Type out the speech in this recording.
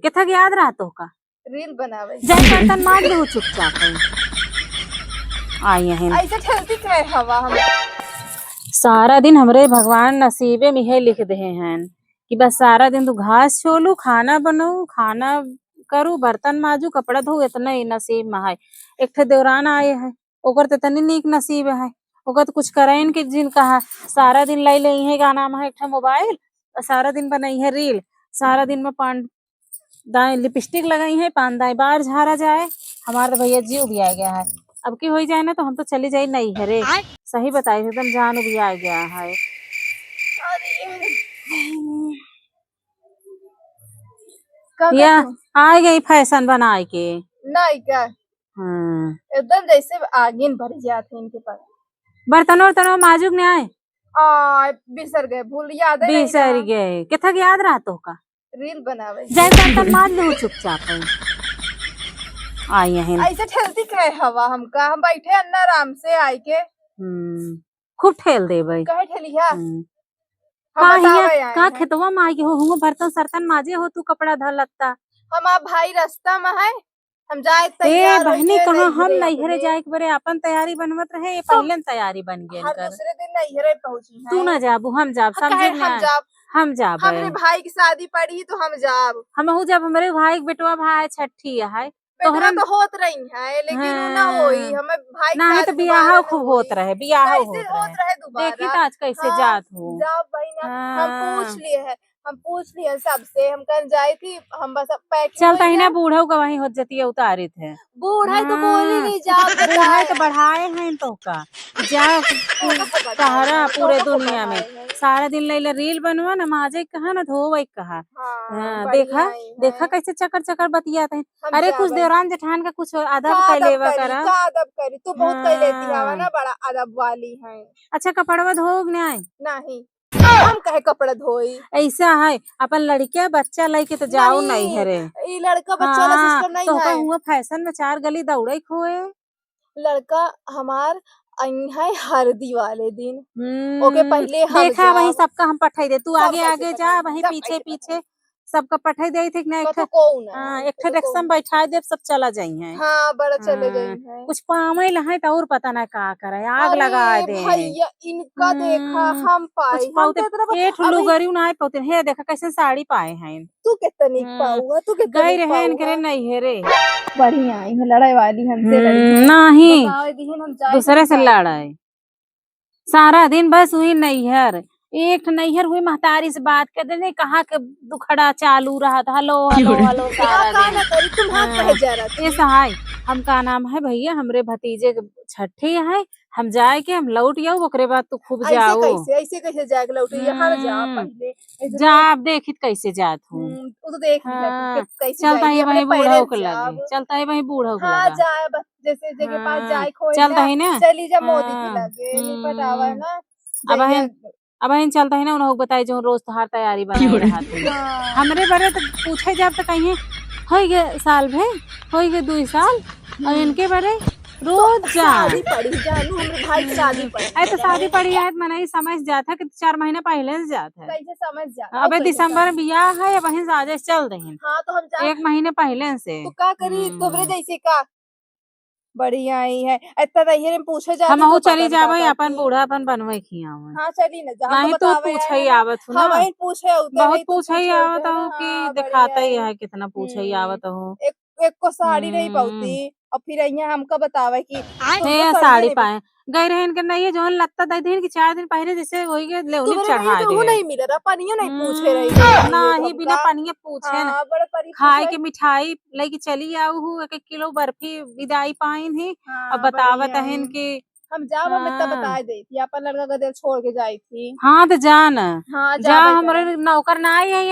किथक याद रहा तो का रील बनावे जय बर्तन मार दो चुपचाप आई हैं ऐसे ठेलती क्या है हवा हम सारा दिन हमरे भगवान नसीबे में यही लिख दे हैं कि बस सारा दिन तू घास छोलू खाना बनाऊ खाना करू बर्तन माजू कपड़ा धो इतना ही नसीब में है। एक ठे देवरान आए है ओकर तो तनी नीक नसीब है ओकर तो कुछ करेन के जिन कहा सारा दिन लाई ले है का नाम है एक ठे मोबाइल सारा दिन बनाई है रील सारा दिन में पान दाएं लिपस्टिक लगाई है पान दाएं बार झारा जाए हमारे भैया जीव भी आ गया है। अब की हो जाए ना तो हम तो चली जाए नहीं है रे सही बताई एकदम जान भी आ गया है। या आ गई फैशन बनाए के नहीं क्या एकदम जैसे आगिन भर जाते इनके पास बर्तन वर्तन माजुक नहीं आए बिसर गए भूल याद है बिसर गए किथक याद रहा तो का रील बनावे जय बर्तन मार दो चुपचाप आई हैं ऐसे ठेलती क्या है हवा हमका हम बैठे अन्ना आराम से आए के खूब ठेल दे भाई कहे ठेलिया का खेतवा में आई हो बर्तन सर्तन माजे हो तू कपड़ा धर लगता हम आप भाई रास्ता में है हम जाए तैयार बहनी कहाँ हम नैहरे जाए के बरे अपन तैयारी बनवत रहे पहले तैयारी बन गए दूसरे दिन नैहरे पहुंची तू ना जाबू हम जाब समझे हम जाब हमरे भाई की शादी पड़ी तो हम जाब हम जब हमारे भाई के बेटवा भाई छठी है तोहरा तो होत रही है लेकिन ना होई हमें भाई ना है तो बियाह खूब होत रहे बियाह होत रहे दोबारा देखी तो आज कैसे जात हो जाब भाई ना हम पूछ लिए सबसे हम कल जाई थी हम बस पैक चलता ही ना बूढ़ा का वही हो जती उतारित है बूढ़ा तो बोली नहीं जा बूढ़ा तो बढ़ाए हैं तो का जा सहारा पूरे दुनिया में सारा दिन ले रील बनवा ना माजे कहा ना धोवे कहा देखा देखा कैसे चक्कर चक्कर बतियाते हैं अरे कुछ देवरान जेठान का कुछ अदब कर लेवा करा अदब करी तू बहुत कर लेती है ना बड़ा अदब वाली है। अच्छा कपड़वा धोग नहीं हम कहे कपड़ा धोई ऐसा है अपन लड़किया बच्चा लेके तो जाओ नहीं है रे ये लड़का बच्चा वाला सिस्टम नहीं है हुआ फैशन में 4 गली दौड़े खोए लड़का हमार है हल्दी वाले दिन ओके पहले देखा वही सबका हम पठाई दे तू आगे आगे जा वही पीछे पीछे सबका पठाई दे थे ना एक रिक्शा में बैठा दे सब चला जाइए बड़ा चले गई कुछ पावे लहे तो और पता ना का करे आग लगा दे भैया इनका देखा हम पाए ठुल्लू गरी ना पौते हे देखा कैसे साड़ी पाए हैं तू कितना निक पाऊंगा तू कितना गई रहे इनके नहीं है रे बढ़िया है लड़ाई वाली हमसे नहीं दूसरे से लड़ाई सारा दिन बस हुई नैहर एक नैहर हुई महतारी से बात कर दे कहा के दुखड़ा चालू रहा था हेलो हेलो हेलो सारा दिन ऐसा है हम का नाम है भैया हमरे भतीजे के छठी है हम जाए के हम लौट जाओ ओकरे बाद तू खूब जाओ ऐसे कैसे जाए लौट यहाँ जा पहले जा आप देखित कैसे जात हूँ तो देख चलता है वही बूढ़ा को लगे चलता है वही बूढ़ा को लगे जाए बस जैसे जगह पास जाए खोए चलता है ना चली जा मोदी के लगे निपट आवा ना अब चलता है ना उन्होंने बताई जो रोज तोहार तैयारी बना रहा था हमरे बड़े तो पूछे जब तो कहीं हो गए साल भे हो गए 2 साल और इनके बड़े रोज शादी पड़ी जानू हमरे भाई की शादी पड़ी तो शादी पड़ी है मने समझ जाता कि 4 महीने पहले से जाता है कैसे समझ जा अबे दिसंबर में बियाह है वहीं से चल रहे हैं तो हम 1 महीने पहले से तो का करी तोबरे जैसे का बढ़िया ही है इतना दहिरे में पूछे जा हम चली जावे अपन बूढ़ा अपन बनवे खियावे चली ना जा नहीं तो पूछे ही आवत हो ना वही पूछे बहुत पूछे ही आवत हो कि दिखाता ही है कितना पूछे ही आवत हो एक को साड़ी नहीं पाती और फिर यहाँ हमका बतावे कि साड़ी पाए गए रहे इनके नहीं जो लगता दे दिन कि 4 दिन पहले जैसे वही के लेवली चढ़ा दे नहीं मिले रहा पनियो नहीं पूछे रही नहीं बिना पनिया पूछे खाए के मिठाई लेके चली आऊ 1 किलो बर्फी विदाई पाइन ही अब बतावत है इनकी हम जाब हम इतना बता दी थी अपन लड़का का दिल छोड़ के जाई थी हाँ तो जा हमारे नौकर ना आई है